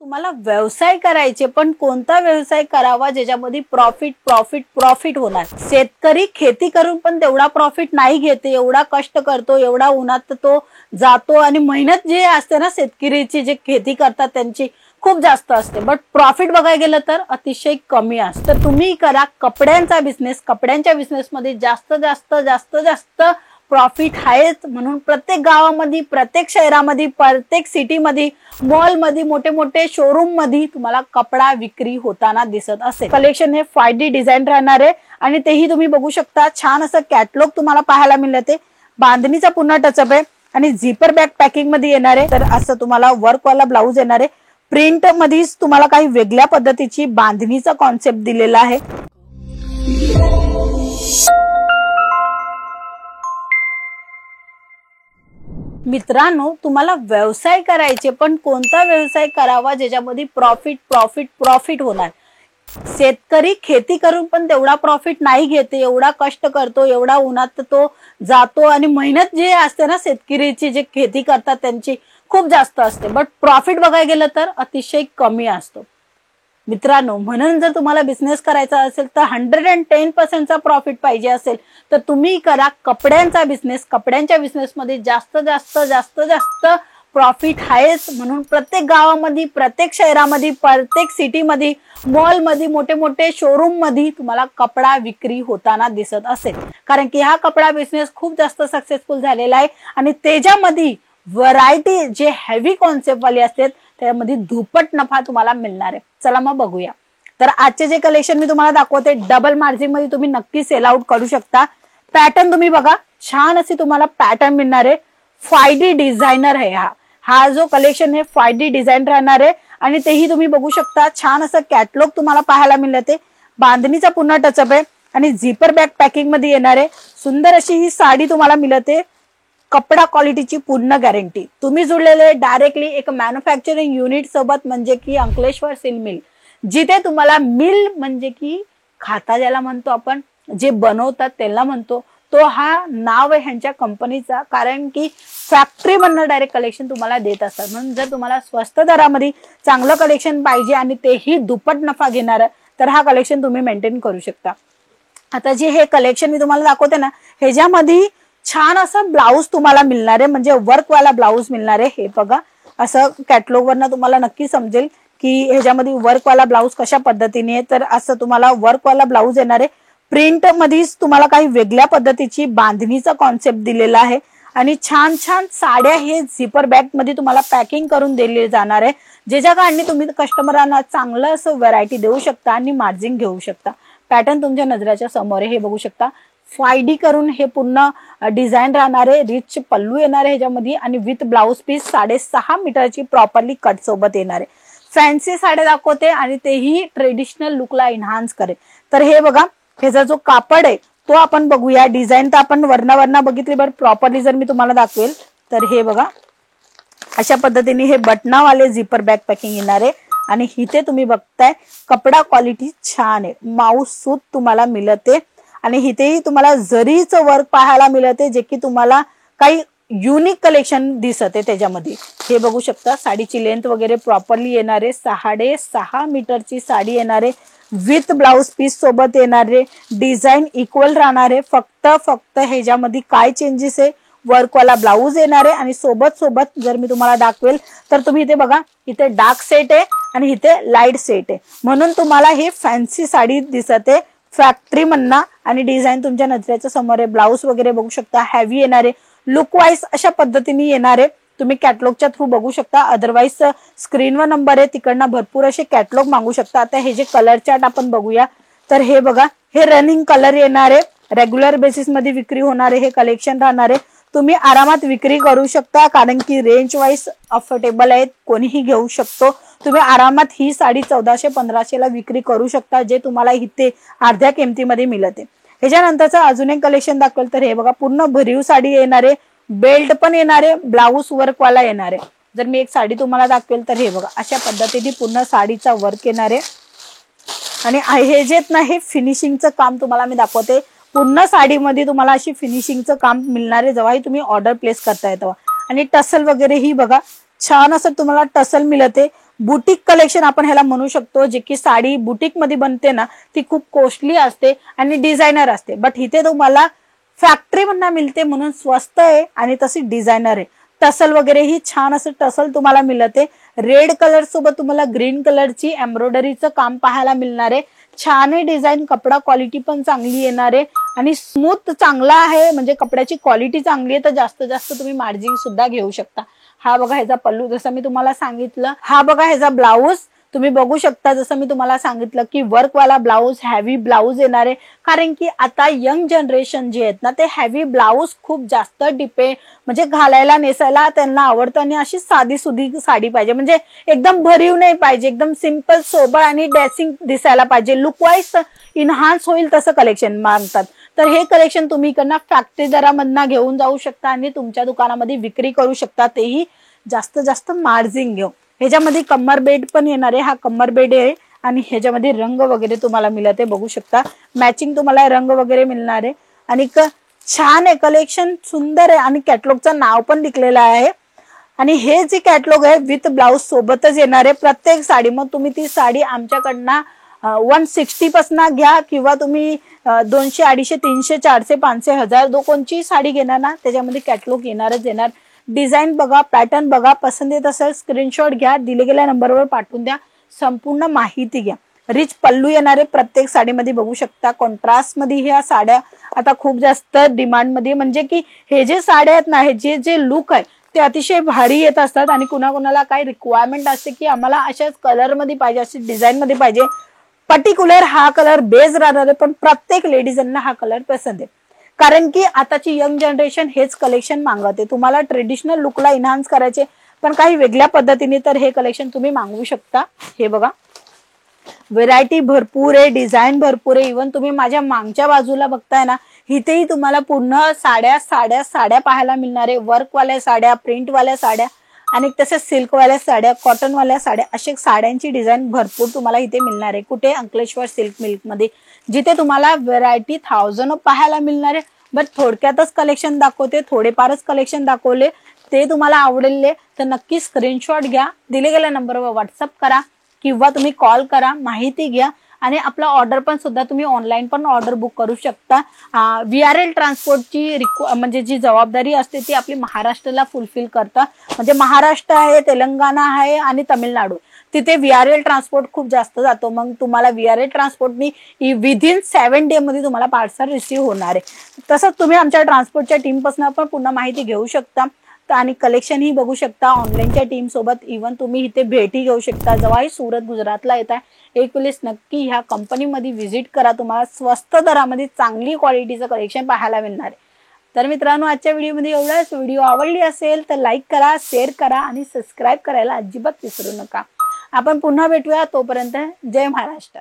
तुम्हाला व्यवसाय करायचे पण कोणता व्यवसाय करावा ज्याच्यामध्ये प्रॉफिट प्रॉफिट प्रॉफिट होणार। शेतकरी खेती करून पण तेवढा प्रॉफिट नाही घेते, एवढा कष्ट करतो, एवढा उन्हात तो जातो आणि मेहनत जे असते ना शेतकरीची जे खेती करतात त्यांची खूप जास्त असते, बट प्रॉफिट बघायला गेलं तर अतिशय कमी असतं। तर तुम्ही करा कपड्यांचा बिझनेस, कपड्यांच्या बिझनेस मध्ये जास्त जास्त जास्त जास्त प्रॉफिट आहेच, म्हणून प्रत्येक गावामध्ये, प्रत्येक शहरामध्ये, प्रत्येक सिटीमध्ये, मॉलमध्ये, मोठे मोठे शोरूम मध्ये तुम्हाला कपडा विक्री होताना दिसत असेल। कलेक्शन हे 5D डिझाइन राहणार आहे आणि तेही तुम्ही बघू शकता। छान असं कॅटलॉग तुम्हाला पाहायला मिळते, बांधणीचा पुन्हा टचअप आहे आणि झिपर बॅग पॅकिंग मध्ये येणार आहे। तर असं तुम्हाला वर्क वाला ब्लाउज येणार आहे, प्रिंट मध्येच तुम्हाला काही वेगळ्या पद्धतीची बांधणीचा कॉन्सेप्ट दिलेला आहे। मित्रांनो, तुम्हाला व्यवसाय करायचे पण कोणता व्यवसाय करावा ज्याच्यामध्ये प्रॉफिट प्रॉफिट प्रॉफिट होणार। शेतकरी खेती करून पण तेवढा प्रॉफिट नाही घेते, एवढा कष्ट करतो, एवढा उन्हात तो जातो आणि मेहनत जे असते ना शेतकरीची जे खेती करतात त्यांची खूप जास्त असते, बट प्रॉफिट बघायला गेलं तर अतिशय कमी असतो। मित्रांनो, म्हणून जर तुम्हाला बिझनेस करायचा असेल तर 110% चा प्रॉफिट पाहिजे असेल तर तुम्ही करा कपड्यांचा बिझनेस। कपड्यांच्या बिझनेस मध्ये जास्त जास्त जास्त जास्त प्रॉफिट आहेच, म्हणून प्रत्येक गावामध्ये, प्रत्येक शहरामध्ये, प्रत्येक सिटीमध्ये, मॉलमध्ये, मोठे मोठे शोरूम मध्ये तुम्हाला कपडा विक्री होताना दिसत असेल, कारण की हा कपडा बिझनेस खूप जास्त सक्सेसफुल झालेला आहे आणि त्याच्यामध्ये व्हरायटी जे हेवी कॉन्सेप्ट वाले असतात त्यामध्ये दुप्पट नफा तुम्हाला मिळणार आहे। चला मग बघूया। तर आजचे जे कलेक्शन मी तुम्हाला दाखवते डबल मार्जिन मध्ये तुम्ही नक्की सेल आउट करू शकता। पॅटर्न तुम्ही बघा, छान असे तुम्हाला पॅटर्न मिळणार आहे। 5D डिझायनर आहे हा जो कलेक्शन आहे 5D डिझाइन राहणार आहे आणि तेही तुम्ही बघू शकता। छान असं कॅटलॉग तुम्हाला पाहायला मिळते, बांधणीचा पुन्हा टचअप आहे आणि झिपर बॅग पॅकिंग मध्ये येणार आहे। सुंदर अशी ही साडी तुम्हाला मिळते, कपडा क्वालिटीची पूर्ण गॅरंटी। तुम्ही जुळलेले डायरेक्टली एक मॅन्युफॅक्चरिंग युनिट सोबत, म्हणजे की अंकलेश्वर सिल्क मिल, जिथे तुम्हाला मिल म्हणजे की खाता ज्याला म्हणतो आपण, जे बनवतात त्याला म्हणतो, तो हा नाव आहे ह्यांच्या कंपनीचा, कारण की फॅक्टरी मधनं डायरेक्ट कलेक्शन तुम्हाला देत असतात। म्हणून जर तुम्हाला स्वस्त दरामध्ये चांगलं कलेक्शन पाहिजे आणि तेही दुप्पट नफा घेणार तर हा कलेक्शन तुम्ही मेंटेन करू शकता। आता जे हे कलेक्शन मी तुम्हाला दाखवते ना, ह्याच्यामध्ये छान असं ब्लाऊज तुम्हाला मिळणार आहे, म्हणजे वर्क वाला ब्लाऊज मिळणार आहे। हे बघा, असं कॅटलॉग वरनं तुम्हाला नक्की समजेल की ह्याच्यामध्ये वर्क वाला ब्लाऊज कशा पद्धतीने आहे। तर असं तुम्हाला वर्क वाला ब्लाऊज येणार आहे, प्रिंट मध्येच तुम्हाला काही वेगळ्या पद्धतीची बांधणीचा कॉन्सेप्ट दिलेला आहे आणि छान छान साड्या हे झिपर बॅग मध्ये तुम्हाला पॅकिंग करून दिले जाणार आहे, ज्याच्या कारणे तुम्ही कस्टमरांना चांगलं असं व्हरायटी देऊ शकता आणि मार्जिन घेऊ शकता। पॅटर्न तुमच्या नजरेच्या समोर आहे, हे बघू शकता। 5D करून हे पूर्ण डिझाइन राहणार आहे, रिच पल्लू येणार आहे ह्याच्यामध्ये आणि विथ ब्लाउज पीस 6.5 मीटरची प्रॉपरली कट सोबत येणार आहे। फॅन्सी साड्या दाखवते आणि तेही ट्रेडिशनल लुकला एनहान्स करेल। तर हे बघा, ह्याचा जो कापड आहे तो आपण बघूया। डिझाइन तर आपण वरना बघितली, बरं प्रॉपरली जर मी तुम्हाला दाखवेल तर हे बघा, अशा पद्धतीने हे बटनावाले झिपर बॅग पॅकिंग येणार आहे आणि इथे तुम्ही बघताय कपडा क्वालिटी छान आहे, माऊस सूत तुम्हाला मिळते आणि इथेही तुम्हाला जरीचं वर्क पाहायला मिळते, जे की तुम्हाला काही युनिक कलेक्शन दिसते त्याच्यामध्ये। हे बघू शकता, साडीची लेंथ वगैरे प्रॉपरली येणार आहे, 6.5 मीटरची साडी येणार आहे, विथ ब्लाउज पीस सोबत येणार आहे, डिझाइन इक्वल राहणार आहे। फक्त ह्याच्यामध्ये काय चेंजेस आहे, वर्क वाला ब्लाऊज येणार आहे आणि सोबत जर मी तुम्हाला दाखवेल तर तुम्ही इथे बघा, इथे डार्क सेट आहे आणि इथे लाईट सेट आहे, म्हणून तुम्हाला हे फॅन्सी साडी दिसते फॅक्टरी मधनं आणि डिझाइन तुमच्या नजरेच्या समोर आहे। ब्लाऊज वगैरे बघू शकता, हेवी येणार आहे, लुक वाईज अशा पद्धतीने येणार आहे। तुम्ही कॅटलॉगच्या थ्रू बघू शकता, अदरवाइज स्क्रीनवर नंबर आहे, तिकडनं भरपूर असे कॅटलॉग मागू शकता। आता हे जे कलर चार्ट आपण बघूया, तर हे बघा, हे रनिंग कलर येणार आहे, रेग्युलर बेसिस मध्ये विक्री होणार आहे, हे कलेक्शन राहणार आहे। तुम्ही आरामात विक्री करू शकता, कारण की रेंज वाईज अफोर्डेबल आहे, कोणीही घेऊ शकतो। तुम्ही आरामात ही साडी 1400-1500 ला विक्री करू शकता, जे तुम्हाला इथे अर्ध्या किमतीमध्ये मिळते। ह्याच्यानंतरचं अजून एक कलेक्शन दाखवेल तर हे बघा, पूर्ण भरीव साडी येणार आहे, बेल्ट पण येणार आहे, ब्लाऊज वर्क वाला येणार आहे। जर मी एक साडी तुम्हाला दाखवेल तर हे बघा, अशा पद्धतीने पूर्ण साडीचा वर्क येणार आहे आणि हे जे ना, हे फिनिशिंगचं काम तुम्हाला मी दाखवते। पूर्ण साडीमध्ये तुम्हाला अशी फिनिशिंगचं काम मिळणार आहे जेव्हाही तुम्ही ऑर्डर प्लेस करताय तेव्हा। आणि टसल वगैरे ही बघा, छान असं तुम्हाला टसल मिळते, बुटीक कलेक्शन आपण ह्याला म्हणू शकतो, जे की साडी बुटीक मध्ये बनते ना ती खूप कॉस्टली असते आणि डिझायनर असते, बट इथे तुम्हाला फॅक्टरी मधून मिळते म्हणून स्वस्त आहे आणि तशी डिझायनर आहे. टसल वगैरे ही छान असं टसल तुम्हाला मिळते. रेड कलर सोबत तुम्हाला ग्रीन कलरची एम्ब्रॉयडरीचं काम पाहायला मिळणार आहे. छान आहे डिझाईन, कपडा क्वालिटी पण चांगली येणार आहे आणि स्मूथ चांगला आहे, म्हणजे कपड्याची क्वालिटी चांगली आहे, तर जास्त जास्त तुम्ही मार्जिन सुद्धा घेऊ शकता. हा बघा ह्याचा पल्लू, जसं मी तुम्हाला सांगितलं. हा बघा ह्याचा ब्लाऊज तुम्ही बघू शकता, जसं मी तुम्हाला सांगितलं की वर्कवाला ब्लाऊज, हॅवी ब्लाऊज येणार आहे. कारण की आता यंग जनरेशन जे आहेत ना ते हॅवी ब्लाऊज खूप जास्त म्हणजे घालायला नेसायला त्यांना आवडतं आणि अशी साधी सुधी साडी पाहिजे, म्हणजे एकदम भरीव नाही पाहिजे, एकदम सिंपल सोबर आणि ड्रेसिंग दिसायला पाहिजे, लुक वाईज इन्हान्स होईल तसं कलेक्शन मागतात. तर हे कलेक्शन तुम्ही इकडनं फॅक्टरी दरामधनं घेऊन जाऊ शकता आणि तुमच्या दुकानामध्ये विक्री करू शकता, तेही जास्त जास्त मार्जिन घेऊन. ह्याच्यामध्ये कमर बेड पण येणार आहे. हा कमर बेड आहे आणि ह्याच्यामध्ये रंग वगैरे तुम्हाला मिळत आहे, बघू शकता. मॅचिंग तुम्हाला रंग वगैरे मिळणार आहे आणि छान आहे कलेक्शन, सुंदर आहे आणि कॅटलॉगचं नाव पण लिखलेलं आहे. आणि हे जे कॅटलॉग आहे विथ ब्लाऊज सोबतच येणार आहे प्रत्येक साडी. मग तुम्ही ती साडी आमच्याकडनं 160 पासून घ्या किंवा तुम्ही 200, 250, 300, 400, 500, 1000 कोणची साडी घेणार ना त्याच्यामध्ये कॅटलॉग येणारच येणार. डिझाईन बघा, पॅटर्न बघा, पसंत येत असेल स्क्रीनशॉट घ्या, दिले गेल्या नंबरवर पाठवून द्या, संपूर्ण माहिती घ्या. रिच पल्लू येणारे प्रत्येक साडीमध्ये बघू शकता. कॉन्ट्रास्ट मध्ये ह्या साड्या आता खूप जास्त डिमांड मध्ये, म्हणजे की हे जे साड्या आहेत ना, हे जे जे लुक आहे ते अतिशय भारी येत असतात आणि कुणाकुणाला काय रिक्वायरमेंट असते की आम्हाला अशाच कलर मध्ये पाहिजे, अशी डिझाईन मध्ये पाहिजे, पर्टिक्युलर हा कलर बेस राहणार आहे, पण प्रत्येक लेडीजांना हा कलर पसंत आहे. कारण की आताची यंग जनरेशन हेच कलेक्शन मागवते. तुम्हाला ट्रेडिशनल लुकला इन्हान्स करायचे पण काही वेगळ्या पद्धतीने, तर हे कलेक्शन तुम्ही मागवू शकता. हे बघा व्हेरायटी भरपूर आहे, डिझाईन भरपूर आहे. इव्हन तुम्ही माझ्या मागच्या बाजूला बघताय ना, इथेही तुम्हाला पूर्ण साड्या साड्या साड्या पाहायला मिळणार आहे. वर्कवाल्या साड्या, प्रिंटवाल्या साड्या आणि तसेच सिल्कवाल्या साड्या, कॉटनवाल्या साड्या, अशा साड्यांची डिझाईन भरपूर तुम्हाला इथे मिळणार आहे. कुठे? अंकलेश्वर सिल्क मिल्क मध्ये, जिथे तुम्हाला व्हेरायटी 1000 पाहायला मिळणार आहे. बट थोडक्यातच कलेक्शन दाखवते, थोडेफारच कलेक्शन दाखवले, ते तुम्हाला आवडले तर नक्की स्क्रीनशॉट घ्या, दिले गेल्या नंबरवर व्हॉट्सअप करा किंवा तुम्ही कॉल करा, माहिती घ्या आणि आपला ऑर्डर पण सुद्धा तुम्ही ऑनलाईन पण ऑर्डर बुक करू शकता. VRL ट्रान्सपोर्टची म्हणजे जी जबाबदारी असते ती आपली महाराष्ट्राला फुलफिल करता, म्हणजे महाराष्ट्र आहे, तेलंगणा आहे आणि तमिळनाडू, तिथे VRL ट्रान्सपोर्ट खूप जास्त जातो. मग तुम्हाला VRL ट्रान्सपोर्टनी विदिन 7 डे मध्ये तुम्हाला पार्सल रिसीव्ह होणार आहे. तसंच तुम्ही आमच्या ट्रान्सपोर्टच्या टीम पासून पण पुन्हा माहिती घेऊ शकता आणि कलेक्शन ही बघू शकता ऑनलाईनच्या टीम सोबत. इव्हन तुम्ही इथे भेटी घेऊ शकता. जेव्हाही सुरत गुजरातला येत आहे एक वेळेस नक्की ह्या कंपनीमध्ये व्हिजिट करा, तुम्हाला स्वस्त दरामध्ये चांगली क्वालिटीचं कलेक्शन पाहायला मिळणार आहे. तर मित्रांनो आजच्या व्हिडिओमध्ये एवढंच. व्हिडिओ आवडली असेल तर लाईक करा, शेअर करा आणि सबस्क्राईब करायला अजिबात विसरू नका. आपण पुन्हा भेटूया, तोपर्यंत जय महाराष्ट्र.